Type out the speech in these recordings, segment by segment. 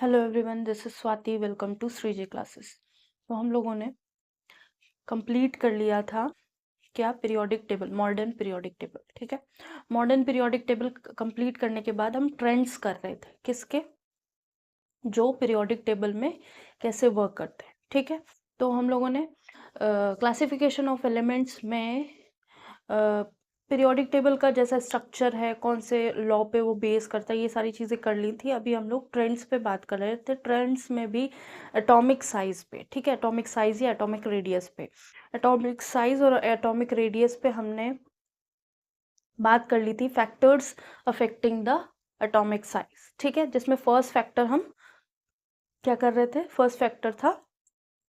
Hello everyone, this is Swati. Welcome to Shreeji classes. तो हम लोगों ने कंप्लीट कर लिया था क्या, periodic table, modern periodic table. ठीक है, मॉडर्न पीरियोडिक टेबल कंप्लीट करने के बाद हम ट्रेंड्स कर रहे थे, किसके, जो पीरियोडिक टेबल में कैसे वर्क करते हैं। ठीक है, तो हम लोगों ने क्लासिफिकेशन ऑफ एलिमेंट्स में पीरियोडिक टेबल का जैसा स्ट्रक्चर है, कौन से लॉ पे वो बेस करता है, ये सारी चीज़ें कर ली थी। अभी हम लोग ट्रेंड्स पे बात कर रहे थे, ट्रेंड्स में भी एटॉमिक साइज पे। ठीक है, एटॉमिक साइज या एटॉमिक रेडियस पे, एटॉमिक साइज और एटॉमिक रेडियस पे हमने बात कर ली थी factors affecting the atomic size. ठीक है, जिसमें फर्स्ट फैक्टर हम क्या कर रहे थे, फर्स्ट फैक्टर था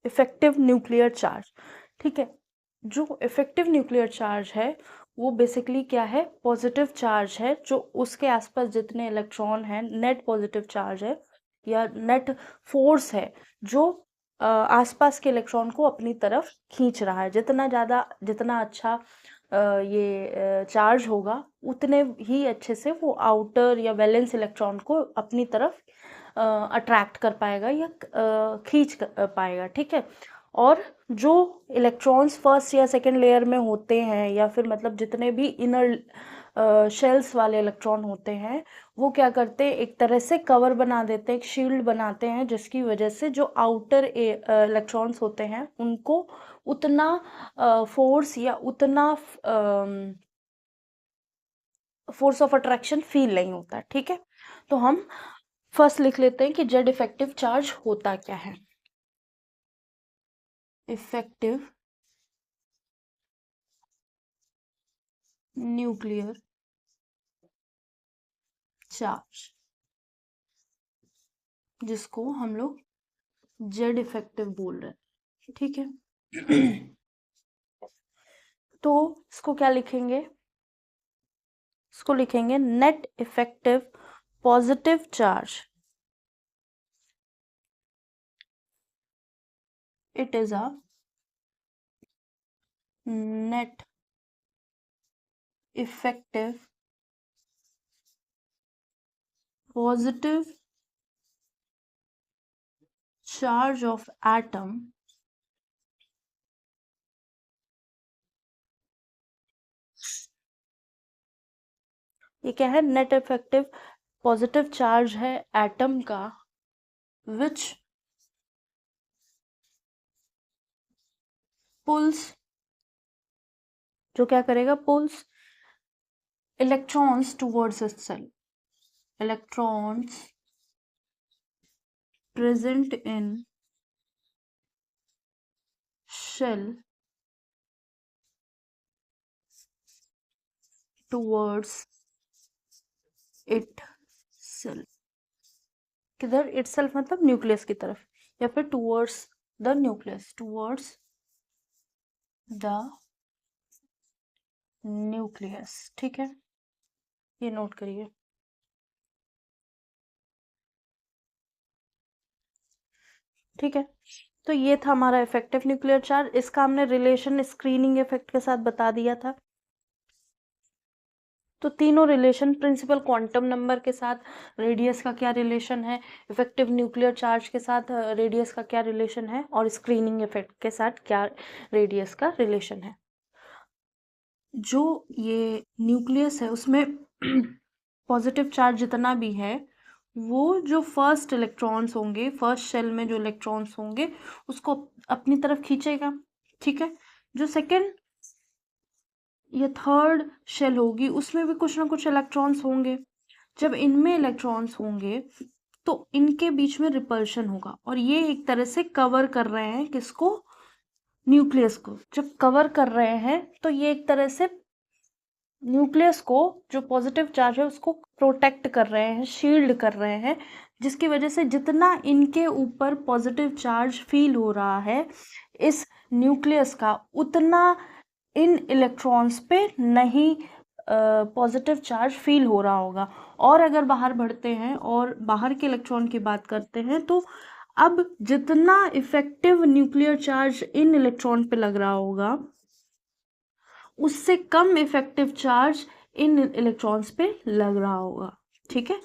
इफेक्टिव न्यूक्लियर चार्ज। ठीक है, जो इफेक्टिव न्यूक्लियर चार्ज है वो बेसिकली क्या है, पॉजिटिव चार्ज है, जो उसके आसपास जितने इलेक्ट्रॉन हैं, नेट पॉजिटिव चार्ज है या नेट फोर्स है जो आसपास के इलेक्ट्रॉन को अपनी तरफ खींच रहा है। जितना ज़्यादा, जितना अच्छा ये चार्ज होगा, उतने ही अच्छे से वो आउटर या वैलेंस इलेक्ट्रॉन को अपनी तरफ अट्रैक्ट कर पाएगा या खींच पाएगा। ठीक है, और जो इलेक्ट्रॉन्स फर्स्ट या सेकंड लेयर में होते हैं, या फिर मतलब जितने भी इनर शेल्स वाले इलेक्ट्रॉन होते हैं, वो क्या करते हैं, एक तरह से कवर बना देते हैं, एक शील्ड बनाते हैं, जिसकी वजह से जो आउटर इलेक्ट्रॉन्स होते हैं उनको उतना फोर्स या उतना फोर्स ऑफ अट्रैक्शन फील नहीं होता है। ठीक है, तो हम फर्स्ट लिख लेते हैं कि जेड इफेक्टिव चार्ज होता क्या है। इफेक्टिव न्यूक्लियर चार्ज, जिसको हम लोग जेड इफेक्टिव बोल रहे हैं। ठीक है तो इसको क्या लिखेंगे, इसको लिखेंगे net effective positive charge. It is a net effective positive charge of atom ये क्या है, नेट इफेक्टिव पॉजिटिव चार्ज है एटम का, विच पुल्स, जो क्या करेगा, pulls electrons towards itself, electrons present in shell towards itself। किधर, itself मतलब न्यूक्लियस की तरफ, या फिर towards the nucleus, towards the nucleus। ठीक है, ये नोट करिए। ठीक है, तो ये था हमारा इफेक्टिव न्यूक्लियर चार्ज। इसका हमने रिलेशन स्क्रीनिंग इफेक्ट के साथ बता दिया था। तो तीनों रिलेशन, प्रिंसिपल क्वांटम नंबर के साथ रेडियस का क्या रिलेशन है, इफेक्टिव न्यूक्लियर चार्ज के साथ रेडियस का क्या रिलेशन है, और स्क्रीनिंग इफेक्ट के साथ क्या रेडियस का रिलेशन है। जो ये न्यूक्लियस है उसमें पॉजिटिव चार्ज जितना भी है, वो जो फर्स्ट इलेक्ट्रॉन्स होंगे, फर्स्ट शेल में जो इलेक्ट्रॉन्स होंगे उसको अपनी तरफ खींचेगा। ठीक है, जो सेकंड या थर्ड शेल होगी उसमें भी कुछ ना कुछ इलेक्ट्रॉन्स होंगे। जब इनमें इलेक्ट्रॉन्स होंगे तो इनके बीच में रिपल्शन होगा, और ये एक तरह से कवर कर रहे हैं किसको, न्यूक्लियस को। जब कवर कर रहे हैं तो ये एक तरह से न्यूक्लियस को, जो पॉजिटिव चार्ज है उसको प्रोटेक्ट कर रहे हैं, शील्ड कर रहे हैं, जिसकी वजह से जितना इनके ऊपर पॉजिटिव चार्ज फील हो रहा है इस न्यूक्लियस का, उतना इन इलेक्ट्रॉन्स पे नहीं पॉजिटिव चार्ज फील हो रहा होगा। और अगर बाहर बढ़ते हैं और बाहर के इलेक्ट्रॉन की बात करते हैं, तो अब जितना effective nuclear charge in electron पे लग रहा होगा, उससे कम इफेक्टिव चार्ज इन इलेक्ट्रॉन्स पे लग रहा होगा। ठीक है,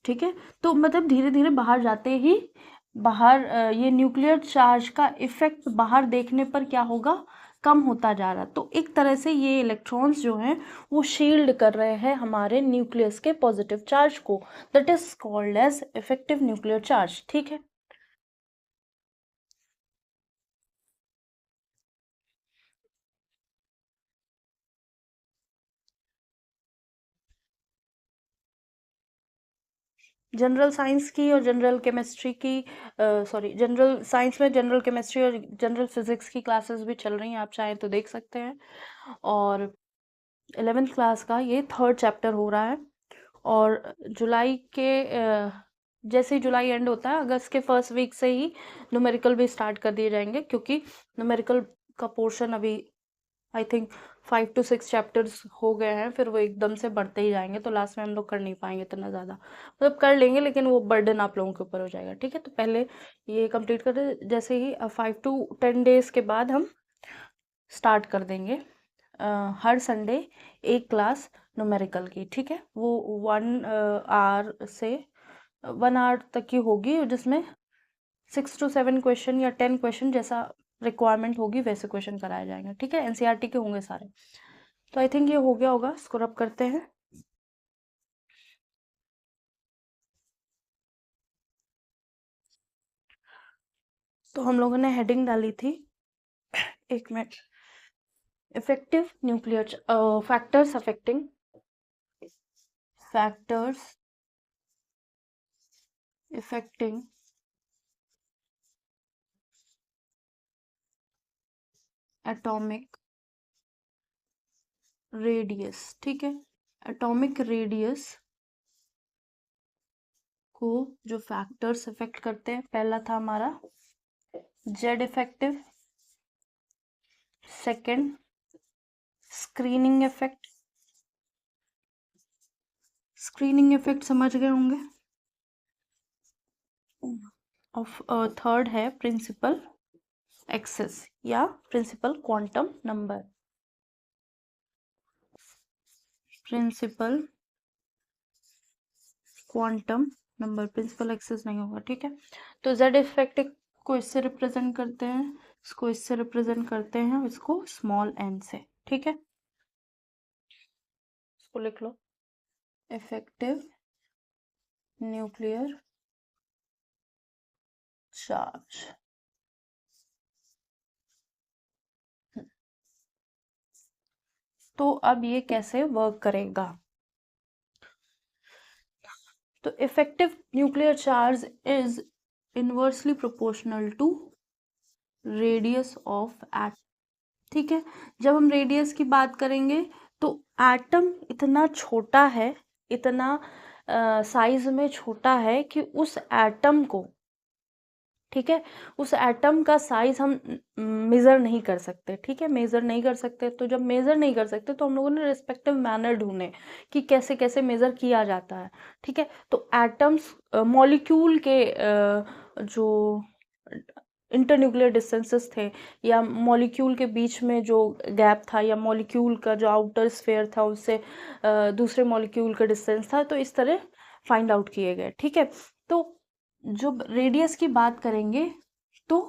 ठीक है। तो मतलब धीरे धीरे बाहर जाते ही बाहर ये न्यूक्लियर चार्ज का इफेक्ट बाहर देखने पर क्या होगा, कम होता जा रहा। तो एक तरह से ये इलेक्ट्रॉन्स जो हैं वो शील्ड कर रहे हैं हमारे न्यूक्लियस के पॉजिटिव चार्ज को, that is called as effective nuclear charge. ठीक है। जनरल साइंस की और जनरल केमिस्ट्री की, सॉरी, जनरल साइंस में जनरल केमिस्ट्री और जनरल फिजिक्स की क्लासेस भी चल रही हैं, आप चाहें तो देख सकते हैं। और 11th क्लास का ये 3rd चैप्टर हो रहा है। और जुलाई के जैसे ही जुलाई एंड होता है, अगस्त के फर्स्ट वीक से ही न्यूमेरिकल भी स्टार्ट कर दिए जाएंगे, क्योंकि न्यूमेरिकल का पोर्शन अभी आई थिंक 5 to 6 चैप्टर्स हो गए हैं, फिर वो एकदम से बढ़ते ही जाएंगे, तो लास्ट में हम लोग कर नहीं पाएंगे इतना ज़्यादा। मतलब कर लेंगे लेकिन वो बर्डन आप लोगों के ऊपर हो जाएगा। ठीक है, तो पहले ये कंप्लीट कर दे, जैसे ही 5 to 10 डेज के बाद हम स्टार्ट कर देंगे हर संडे एक क्लास न्यूमेरिकल की। ठीक है, वो 1 आवर से 1 आवर तक की होगी, जिसमें 6 to 7 क्वेश्चन या 10 क्वेश्चन जैसा रिक्वायरमेंट होगी वैसे क्वेश्चन कराए जाएंगे। ठीक है, एनसीईआरटी के होंगे सारे। तो आई थिंक ये हो गया होगा, इसको रब करते हैं। तो हम लोगों ने हेडिंग डाली थी, एक minute, effective nuclear factors affecting atomic radius. ठीक है, एटॉमिक रेडियस को जो फैक्टर्स इफेक्ट करते हैं, पहला था हमारा Z effective, second screening effect, screening effect समझ गए होंगे, ऑफ थर्ड है प्रिंसिपल एक्सेस या principal quantum number, principal quantum number, principal axis नहीं होगा। ठीक है, तो जेड इफेक्ट को इससे रिप्रेजेंट करते हैं, इसको इससे रिप्रेजेंट करते हैं, इसको स्मॉल एन से। ठीक है, इसको लिख लो, इफेक्टिव न्यूक्लियर चार्ज। तो अब ये कैसे वर्क करेगा, तो effective nuclear charge is inversely proportional to radius of atom. ठीक है, जब हम रेडियस की बात करेंगे तो एटम इतना छोटा है, इतना साइज में छोटा है कि उस एटम को, ठीक है, उस एटम का साइज हम मेजर नहीं कर सकते। ठीक है, मेजर नहीं कर सकते, तो जब मेजर नहीं कर सकते तो हम लोगों ने रिस्पेक्टिव मैनर ढूंढे कि कैसे कैसे मेजर किया जाता है। ठीक है, तो एटम्स मॉलिक्यूल के जो इंटरन्यूक्लियर डिस्टेंसेस थे, या मॉलिक्यूल के बीच में जो गैप था, या मॉलिक्यूल का जो आउटर स्फीयर था उससे दूसरे मॉलिक्यूल का डिस्टेंस था, तो इस तरह फाइंड आउट किए गए। ठीक है, तो जब रेडियस की बात करेंगे तो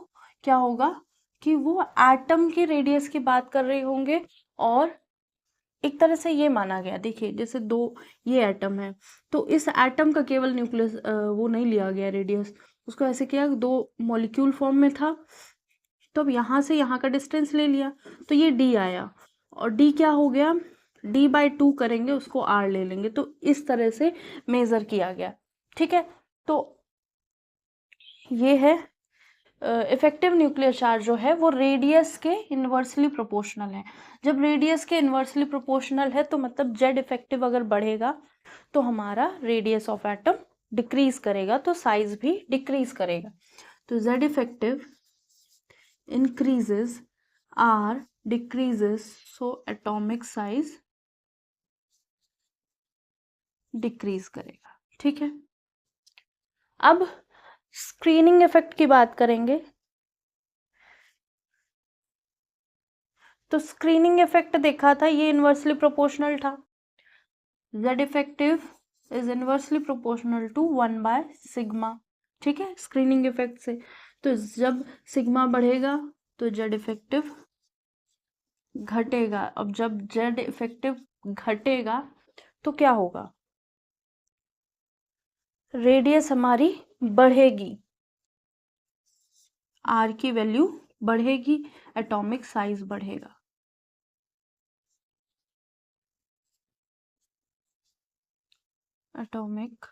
क्या होगा कि वो एटम के रेडियस की बात कर रहे होंगे, और एक तरह से ये माना गया, देखिए जैसे दो ये एटम है, तो इस एटम का केवल न्यूक्लियस वो नहीं लिया गया रेडियस, उसको ऐसे किया, दो मॉलिक्यूल फॉर्म में था, तो अब यहाँ से यहाँ का डिस्टेंस ले लिया, तो ये डी आया, और डी क्या हो गया, d/2 करेंगे उसको r ले लेंगे, तो इस तरह से मेजर किया गया। ठीक है, तो ये है इफेक्टिव न्यूक्लियर चार्ज जो है वो रेडियस के इन्वर्सली प्रोपोर्शनल है। जब रेडियस के इन्वर्सली प्रोपोर्शनल है तो मतलब जेड इफेक्टिव अगर बढ़ेगा तो हमारा रेडियस ऑफ एटम डिक्रीज करेगा, तो साइज भी डिक्रीज करेगा। तो Z effective increases, R decreases, so atomic size decrease करेगा। ठीक है, अब स्क्रीनिंग इफेक्ट की बात करेंगे, तो स्क्रीनिंग इफेक्ट देखा था, ये इन्वर्सली प्रोपोर्शनल था, z effective is inversely proportional to 1/σ। ठीक है, स्क्रीनिंग इफेक्ट से। तो जब सिग्मा बढ़ेगा तो जेड इफेक्टिव घटेगा। अब जब जेड इफेक्टिव घटेगा तो क्या होगा, रेडियस हमारी बढ़ेगी, आर की वैल्यू बढ़ेगी, एटॉमिक साइज बढ़ेगा। एटॉमिक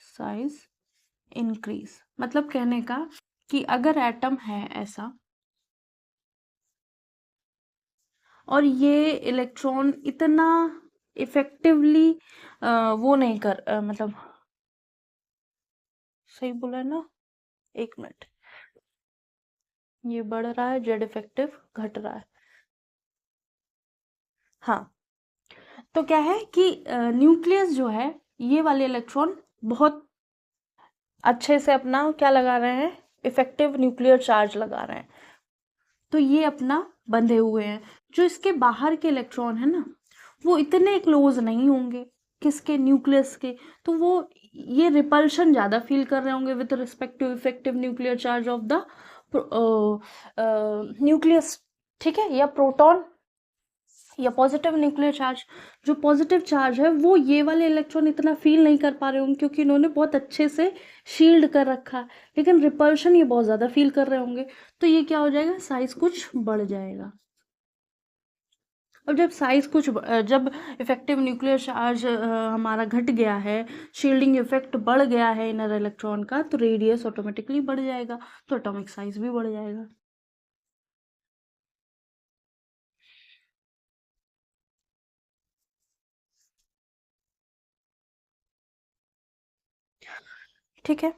साइज इंक्रीज, मतलब कहने का कि अगर एटम है ऐसा और ये इलेक्ट्रॉन इतना इफेक्टिवली वो नहीं कर मतलब सही बोला है ना, एक मिनट, ये बढ़ रहा है, जेड इफेक्टिव घट रहा है। हाँ, तो क्या है कि न्यूक्लियस जो है, ये वाले इलेक्ट्रॉन बहुत अच्छे से अपना क्या लगा रहे हैं, इफेक्टिव न्यूक्लियर चार्ज लगा रहे हैं, तो ये अपना बंधे हुए हैं। जो इसके बाहर के इलेक्ट्रॉन है ना, वो इतने क्लोज नहीं होंगे किसके, न्यूक्लियस के, तो वो ये रिपल्शन ज्यादा फील कर रहे होंगे with respect to effective nuclear charge of the nucleus. ठीक है, या प्रोटॉन या पॉजिटिव न्यूक्लियर चार्ज। जो पॉजिटिव चार्ज है वो ये वाले इलेक्ट्रॉन इतना फील नहीं कर पा रहे होंगे क्योंकि इन्होंने बहुत अच्छे से शील्ड कर रखा है, लेकिन रिपल्शन ये बहुत ज़्यादा फील कर रहे होंगे, तो ये क्या हो जाएगा, साइज कुछ बढ़ जाएगा। और जब साइज कुछ जब इफेक्टिव न्यूक्लियर चार्ज हमारा घट गया है, शील्डिंग इफेक्ट बढ़ गया है इनर इलेक्ट्रॉन का, तो रेडियस ऑटोमेटिकली बढ़ जाएगा, तो एटॉमिक साइज भी बढ़ जाएगा। ठीक है,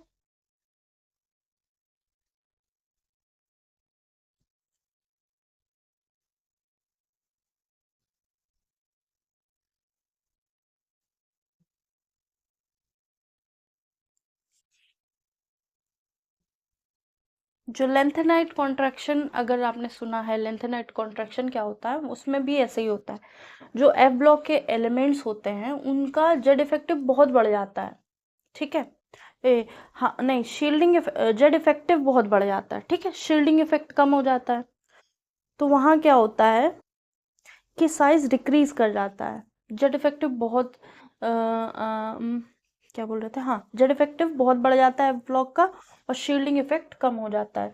जो लेंथेनाइट कॉन्ट्रैक्शन, अगर आपने सुना है लेंथेनाइट कॉन्ट्रैक्शन क्या होता है, उसमें भी ऐसे ही होता है। जो एफ ब्लॉक के एलिमेंट्स होते हैं उनका जेड इफेक्टिव बहुत बढ़ जाता है। ठीक है, हाँ नहीं, शील्डिंग जेड इफेक्टिव बहुत बढ़ जाता है। ठीक है, शील्डिंग इफेक्ट कम हो जाता है, तो वहाँ क्या होता है कि साइज डिक्रीज कर जाता है। जेड इफेक्टिव बहुत क्या बोल रहे थे, हाँ, जेड इफेक्टिव बहुत बढ़ जाता है ब्लॉक का, और शील्डिंग इफेक्ट कम हो जाता है।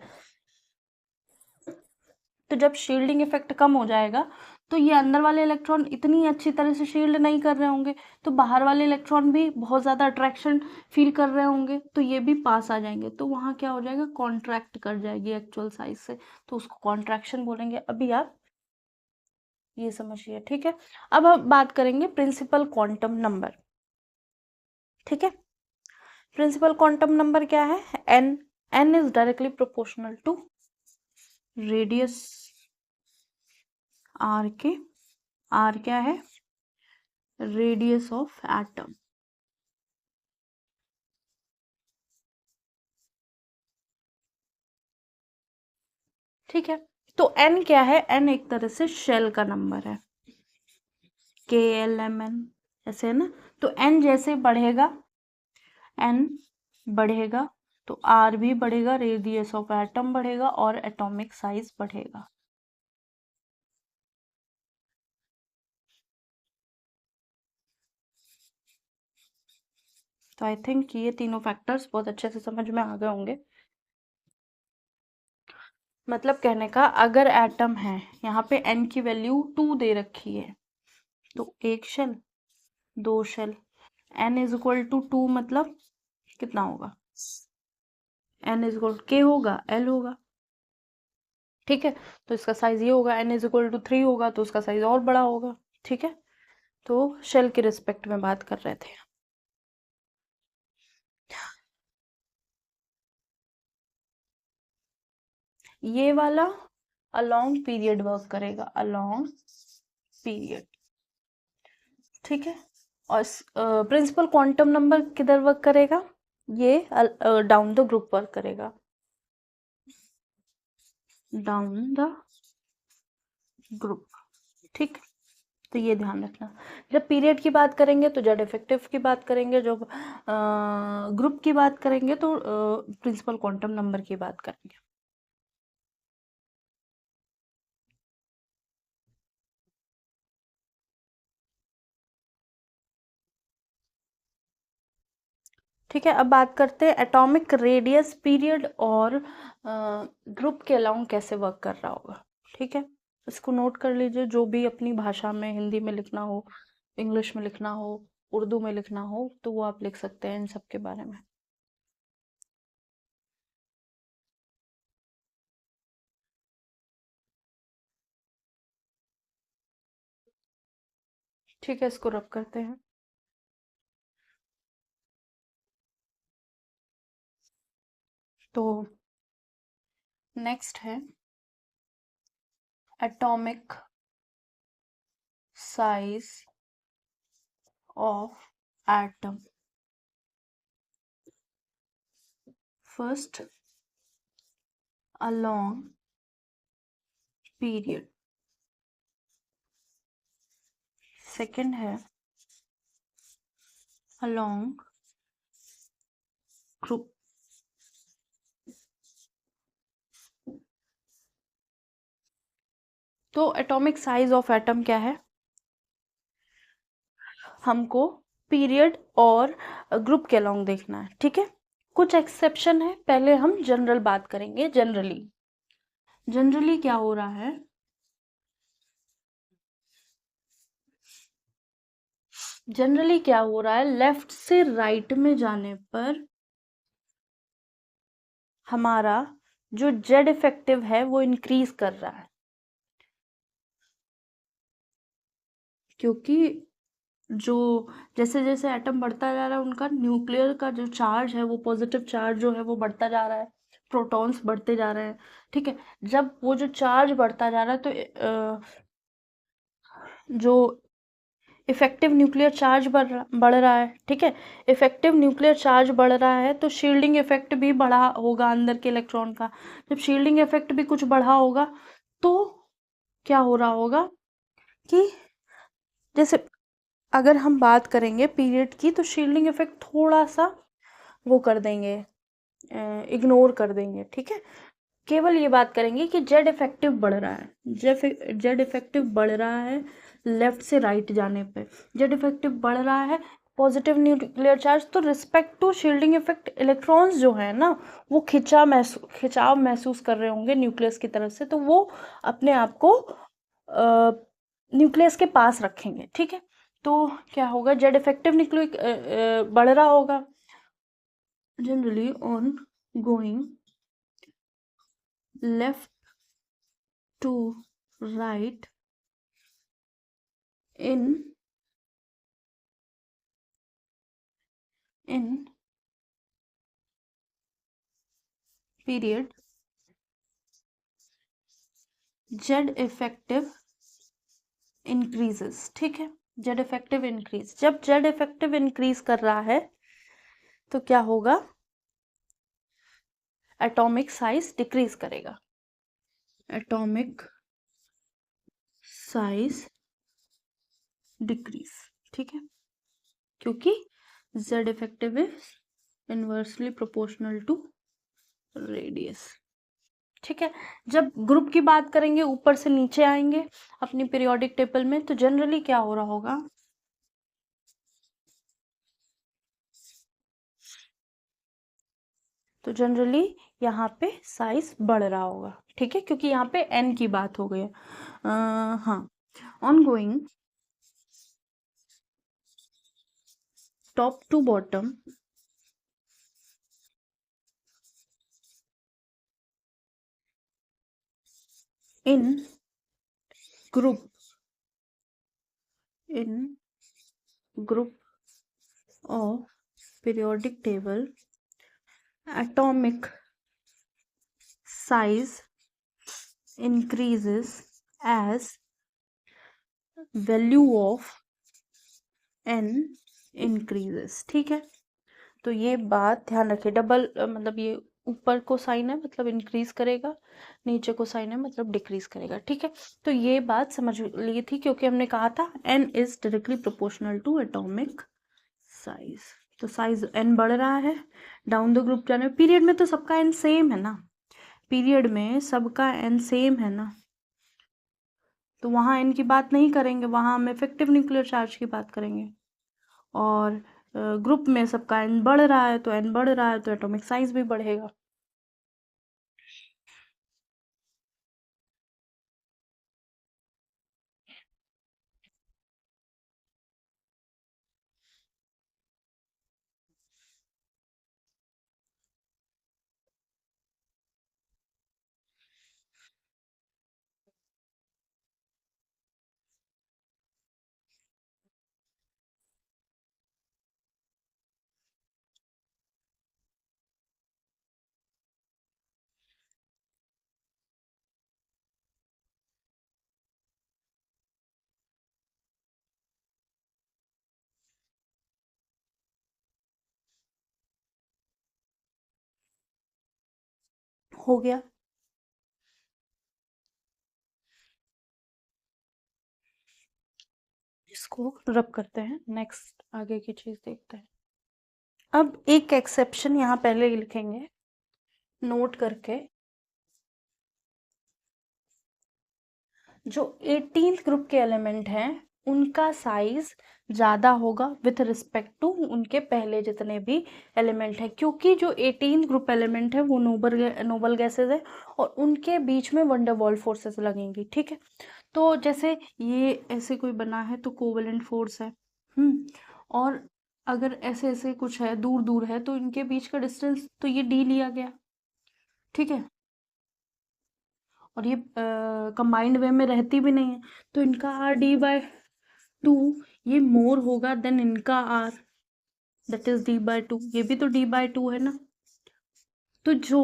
तो जब शील्डिंग इफेक्ट कम हो जाएगा तो ये अंदर वाले इलेक्ट्रॉन इतनी अच्छी तरह से शील्ड नहीं कर रहे होंगे, तो बाहर वाले इलेक्ट्रॉन भी बहुत ज़्यादा अट्रैक्शन फील कर रहे होंगे, तो ये भी पास आ जाएंगे, तो वहाँ क्या हो जाएगा, कॉन्ट्रैक्ट कर जाएगी एक्चुअल साइज से, तो उसको कॉन्ट्रैक्शन बोलेंगे। अभी आप ये समझिए। ठीक है, अब हम बात करेंगे प्रिंसिपल क्वांटम नंबर। ठीक है, प्रिंसिपल क्वांटम नंबर क्या है, n. N is directly proportional to radius R के। आर क्या है, रेडियस ऑफ एटम। ठीक है, तो एन क्या है, एन एक तरह से शेल का नंबर है, के एल एम एन ऐसे है ना। तो एन जैसे बढ़ेगा, एन बढ़ेगा तो आर भी बढ़ेगा, रेडियस ऑफ एटम बढ़ेगा और एटॉमिक साइज बढ़ेगा। तो आई थिंक ये तीनों फैक्टर्स बहुत अच्छे से समझ में आ गए होंगे। मतलब कहने का, अगर एटम है, यहाँ पे एन की वैल्यू 2 दे रखी है, तो एक शेल, दो shell, n is equal to 2, मतलब कितना होगा, एन इज इक्वल के होगा, एल होगा। ठीक है, तो इसका साइज ये होगा, एन इज इक्वल टू 3 होगा तो उसका साइज और बड़ा होगा। ठीक है, तो शेल के रिस्पेक्ट में बात कर रहे थे। ये वाला अलोंग पीरियड वर्क करेगा, अलोंग पीरियड। ठीक है, और प्रिंसिपल क्वांटम नंबर किधर वर्क करेगा, ये डाउन द ग्रुप वर्क करेगा, डाउन द ग्रुप। ठीक, तो ये ध्यान रखना। जब पीरियड की बात करेंगे तो जेड इफेक्टिव की बात करेंगे, जब ग्रुप की बात करेंगे तो प्रिंसिपल क्वांटम नंबर की बात करेंगे। ठीक है, अब बात करते हैं एटॉमिक रेडियस पीरियड और ग्रुप के अलाउंग कैसे वर्क कर रहा होगा। ठीक है, इसको नोट कर लीजिए, जो भी अपनी भाषा में, हिंदी में लिखना हो, इंग्लिश में लिखना हो, उर्दू में लिखना हो, तो वो आप लिख सकते हैं इन सब के बारे में। ठीक है, इसको रब करते हैं। तो नेक्स्ट है atomic size of atom. First along period, second है along ग्रुप। तो एटॉमिक साइज ऑफ एटम क्या है, हमको पीरियड और ग्रुप के अलोंग देखना है। ठीक है, कुछ एक्सेप्शन है, पहले हम जनरल बात करेंगे। जनरली क्या हो रहा है, जनरली क्या हो रहा है, लेफ्ट से राइट में जाने पर हमारा जो जेड इफेक्टिव है वो इंक्रीज कर रहा है, क्योंकि जो जैसे जैसे एटम बढ़ता जा रहा है उनका न्यूक्लियर का जो चार्ज है, वो पॉजिटिव चार्ज जो है वो बढ़ता जा रहा है, प्रोटॉन्स बढ़ते जा रहे हैं। ठीक है, जब वो जो चार्ज बढ़ता जा रहा है तो जो इफेक्टिव न्यूक्लियर चार्ज बढ़ रहा है। ठीक है, इफेक्टिव न्यूक्लियर चार्ज बढ़ रहा है तो शील्डिंग इफेक्ट भी बढ़ा होगा अंदर के इलेक्ट्रॉन का। जब शील्डिंग इफेक्ट भी कुछ बढ़ा होगा तो क्या हो रहा होगा कि जैसे अगर हम बात करेंगे पीरियड की तो शील्डिंग इफेक्ट थोड़ा सा वो कर देंगे, इग्नोर कर देंगे। ठीक है, केवल ये बात करेंगे कि जेड इफेक्टिव बढ़ रहा है, जेड इफेक्टिव बढ़ रहा है लेफ्ट से राइट जाने पे, जेड इफेक्टिव बढ़ रहा है पॉजिटिव न्यूक्लियर चार्ज, तो respect to shielding effect electrons जो है ना वो खिंचाव महसूस कर रहे होंगे न्यूक्लियस की तरफ से, तो वो अपने आप को न्यूक्लियस के पास रखेंगे। ठीक है, तो क्या होगा, जेड इफेक्टिव न्यूक्लियर बढ़ रहा होगा। Generally on going left to right in period, Z effective increases. ठीक है, जेड इफेक्टिव इंक्रीज, जब जेड इफेक्टिव इंक्रीज कर रहा है तो क्या होगा, एटॉमिक साइज डिक्रीज करेगा, एटॉमिक साइज डिक्रीज। ठीक है, क्योंकि Z effective is inversely proportional to radius. ठीक है, जब ग्रुप की बात करेंगे ऊपर से नीचे आएंगे अपनी पीरियोडिक टेबल में, तो जनरली क्या हो रहा होगा, तो जनरली यहाँ पे साइज बढ़ रहा होगा। ठीक है, क्योंकि यहाँ पे एन की बात हो गई है। हाँ, on going top to bottom in group, in group of periodic table, atomic size increases as value of n increases। ठीक है, तो ये बात ध्यान रखिए, डबल मतलब ये ऊपर को साइन है मतलब इंक्रीज करेगा, नीचे को साइन है मतलब डिक्रीज करेगा। ठीक है, तो ये बात समझ ली थी क्योंकि हमने कहा था n is directly proportional to atomic size. तो साइज n बढ़ रहा है, डाउन द ग्रुप जाने पीरियड में तो सबका n सेम है ना, पीरियड में सबका n सेम है ना, तो वहाँ n की बात नहीं करेंगे, वहाँ हम इफेक्टिव न्यूक्लियर चार्ज की बात करेंगे। और ग्रुप में सबका n बढ़ रहा है, तो n बढ़ रहा है तो एटॉमिक साइज भी बढ़ेगा। हो गया, इसको रब करते हैं, नेक्स्ट आगे की चीज देखते हैं। अब एक एक्सेप्शन यहाँ पहले ही लिखेंगे नोट करके, जो 18th ग्रुप के एलिमेंट हैं उनका साइज ज़्यादा होगा विथ रिस्पेक्ट टू उनके पहले जितने भी एलिमेंट हैं, क्योंकि जो 18th ग्रुप एलिमेंट है वो नोबल गैसेज है और उनके बीच में वंडरवॉल फोर्सेस लगेंगी। ठीक है, तो जैसे ये ऐसे कोई बना है तो कोवेलेंट फोर्स है, और अगर ऐसे ऐसे कुछ है दूर दूर है तो इनके बीच का डिस्टेंस तो ये d लिया गया। ठीक है, और ये कंबाइंड वे में रहती भी नहीं है, तो इनका r d/2 ये मोर होगा देन इनका r, दैट इज d/2, ये भी तो d/2 है ना। तो जो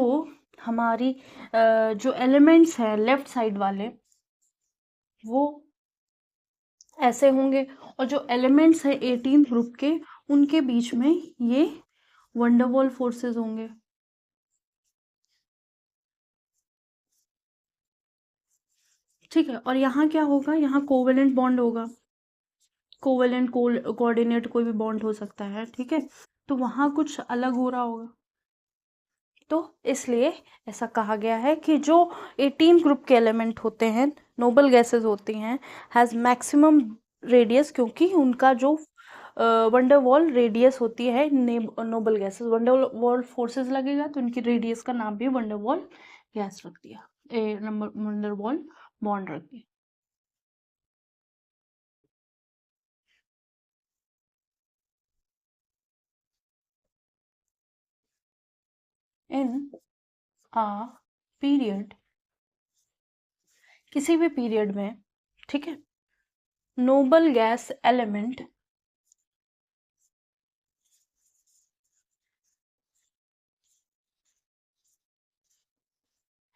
हमारी जो एलिमेंट्स हैं लेफ्ट साइड वाले वो ऐसे होंगे, और जो एलिमेंट्स है 18th ग्रुप के उनके बीच में ये वंडरवॉल फोर्सेस होंगे। ठीक है, और यहाँ क्या होगा, यहाँ कोवेलेंट बॉन्ड होगा, कोवेलेंट कोऑर्डिनेट कोई भी बॉन्ड हो सकता है। ठीक है, तो वहाँ कुछ अलग हो रहा होगा, तो इसलिए ऐसा कहा गया है कि जो 18 ग्रुप के एलिमेंट होते हैं नोबल गैसेस होती हैं हैज़ मैक्सिमम रेडियस, क्योंकि उनका जो वंडरवॉल रेडियस होती है नोबल गैसेस, वंडरवॉल फोर्सेस लगेगा तो इनकी रेडियस का नाम भी वंडरवॉल गैस रख दिया, वंडरवॉल बॉन्ड रख दिया। इन आ पीरियड, किसी भी पीरियड में, ठीक है, noble gas element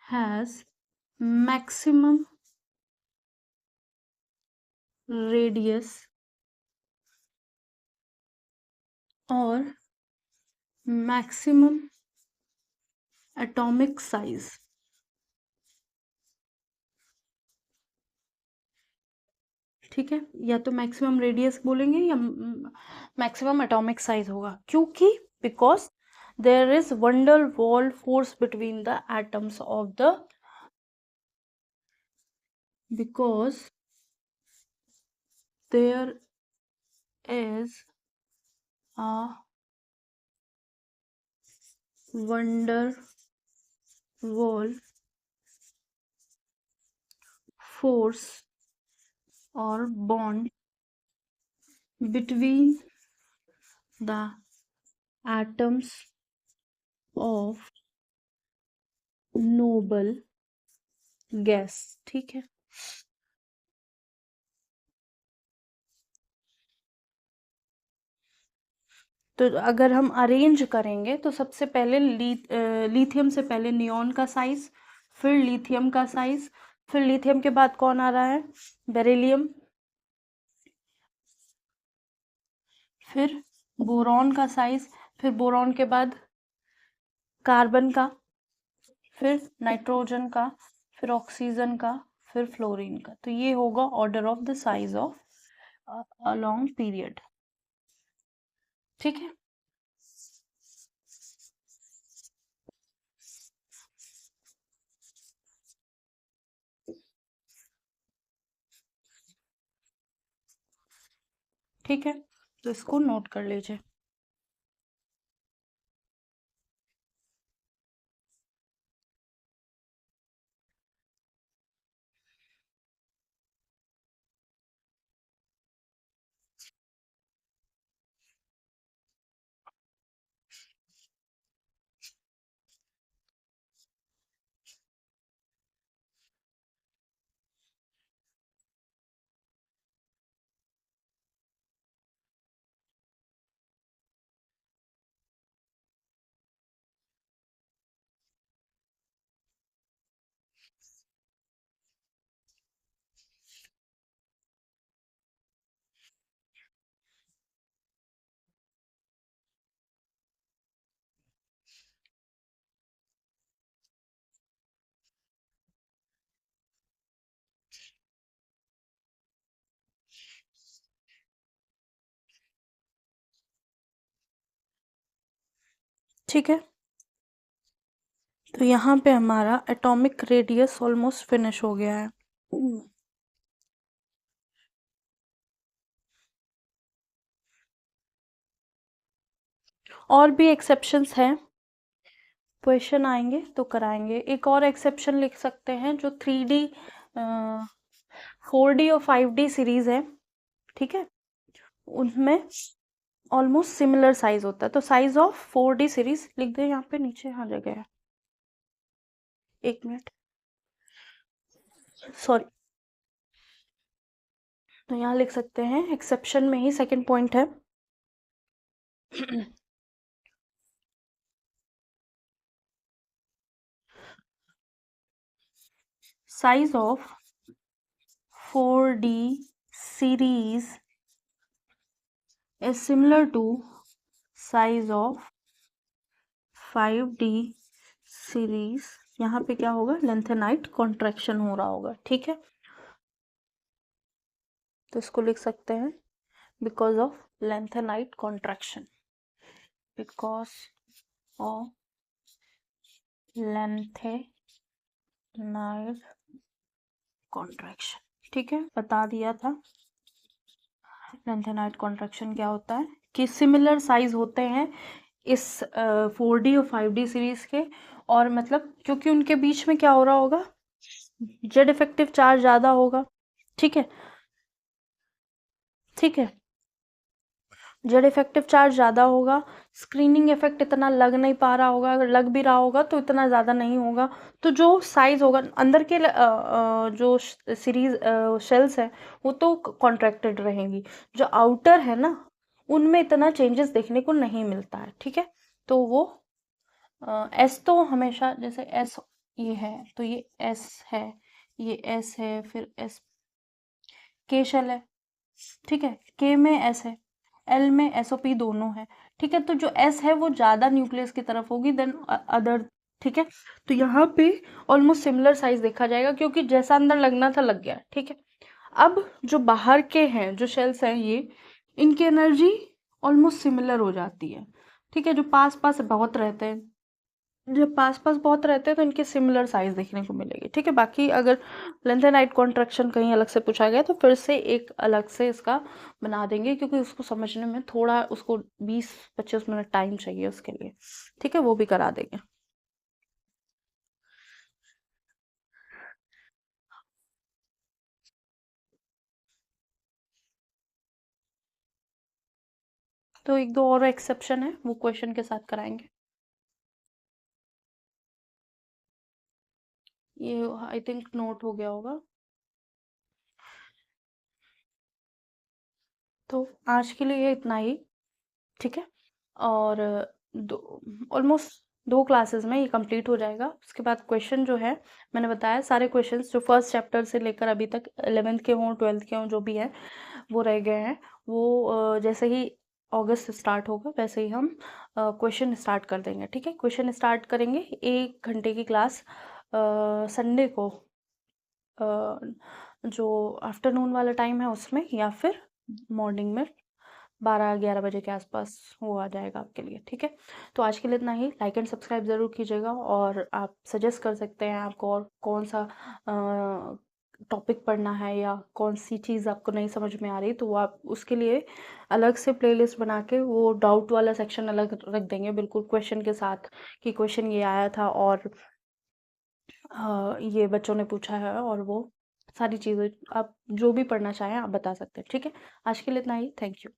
has maximum radius और maximum atomic size। ठीक है, या तो मैक्सिमम रेडियस बोलेंगे या मैक्सिमम एटॉमिक साइज होगा, क्योंकि because there is van der Waals force between the atoms of the, because there is a van der Waals force और bond between the atoms of noble gas। ठीक है, तो अगर हम अरेंज करेंगे तो सबसे पहले लिथियम से पहले नियॉन का साइज, फिर लिथियम का साइज, फिर लिथियम के बाद कौन आ रहा है, बेरिलियम, फिर बोरॉन का साइज, फिर बोरॉन के बाद कार्बन का, फिर नाइट्रोजन का, फिर ऑक्सीजन का, फिर फ्लोरीन का। तो ये होगा order of the size of a long period. ठीक है, ठीक है, तो इसको नोट कर लीजिए। ठीक है, तो यहाँ पे हमारा एटॉमिक रेडियस ऑलमोस्ट फिनिश हो गया है। और भी एक्सेप्शंस हैं, क्वेश्चन आएंगे तो कराएंगे। एक और एक्सेप्शन लिख सकते हैं, जो 3D 4D और 5D सीरीज है, ठीक है, उनमें ऑलमोस्ट सिमिलर साइज होता है। तो साइज ऑफ 4D सीरीज लिख दे यहाँ पे नीचे, हाँ जगह है, एक मिनट, सॉरी। तो यहाँ लिख सकते हैं, एक्सेप्शन में ही सेकंड पॉइंट है, size of 4D series is similar to size of 5D series। यहाँ पे क्या होगा, लेंथेनाइट कॉन्ट्रैक्शन हो रहा होगा। ठीक है, तो इसको लिख सकते हैं because of lanthanide contraction, because of lanthanide contraction. ठीक है, बता दिया था लेंथेनाइट कॉन्ट्रैक्शन क्या होता है, कि सिमिलर साइज होते हैं इस 4D और 5D सीरीज के, और मतलब क्योंकि उनके बीच में क्या हो रहा होगा, जेड इफेक्टिव चार्ज ज्यादा होगा। ठीक है, ठीक है, जेड इफेक्टिव चार्ज ज़्यादा होगा, स्क्रीनिंग इफेक्ट इतना लग नहीं पा रहा होगा, अगर लग भी रहा होगा तो इतना ज़्यादा नहीं होगा। तो जो साइज होगा अंदर के जो सीरीज शेल्स है वो तो कॉन्ट्रैक्टेड रहेंगी, जो आउटर है ना उनमें इतना चेंजेस देखने को नहीं मिलता है। ठीक है, तो वो एस तो हमेशा, जैसे एस ये है तो ये एस है, ये एस है, फिर एस के शेल है। ठीक है, के में एस है, एल में एसओपी दोनों है। ठीक है, तो जो एस है वो ज्यादा न्यूक्लियस की तरफ होगी देन अदर। ठीक है, तो यहाँ पे ऑलमोस्ट सिमिलर साइज देखा जाएगा, क्योंकि जैसा अंदर लगना था लग गया। ठीक है, अब जो बाहर के हैं जो शेल्स हैं ये, इनकी एनर्जी ऑलमोस्ट सिमिलर हो जाती है। ठीक है, जो पास पास बहुत रहते हैं, जब पास पास बहुत रहते हैं तो इनके सिमिलर साइज देखने को मिलेगी। ठीक है, बाकी अगर लेंथेनाइट कॉन्ट्रैक्शन कहीं अलग से पूछा गया तो फिर से एक अलग से इसका बना देंगे, क्योंकि उसको समझने में थोड़ा उसको 20-25 मिनट टाइम चाहिए उसके लिए। ठीक है, वो भी करा देंगे। तो एक दो और एक्सेप्शन है, वो क्वेश्चन के साथ कराएंगे। ये आई थिंक नोट हो गया होगा। तो आज के लिए इतना ही। ठीक है, और दो ऑलमोस्ट 2 क्लासेस में ये कंप्लीट हो जाएगा। उसके बाद क्वेश्चन जो है मैंने बताया, सारे क्वेश्चंस जो फर्स्ट चैप्टर से लेकर अभी तक 11th के हों 12th के हों जो भी है वो रह गए हैं। वो जैसे ही अगस्त से स्टार्ट होगा वैसे ही हम क्वेश्चन स्टार्ट कर देंगे, ठीक है। क्वेश्चन स्टार्ट करेंगे 1 घंटे की क्लास संडे को जो आफ्टरनून वाला टाइम है उसमें, या फिर मॉर्निंग में 12-11 बजे के आसपास वो आ जाएगा आपके लिए, ठीक है। तो आज के लिए इतना ही। लाइक एंड सब्सक्राइब ज़रूर कीजिएगा, और आप सजेस्ट कर सकते हैं आपको और कौन सा टॉपिक पढ़ना है या कौन सी चीज़ आपको नहीं समझ में आ रही, तो वो आप उसके लिए अलग से प्लेलिस्ट बना के वो डाउट वाला सेक्शन अलग रख देंगे बिल्कुल क्वेश्चन के साथ, कि क्वेश्चन ये आया था और ये बच्चों ने पूछा है, और वो सारी चीज़ें आप जो भी पढ़ना चाहें आप बता सकते हैं, ठीक है। आज के लिए इतना ही। Thank you.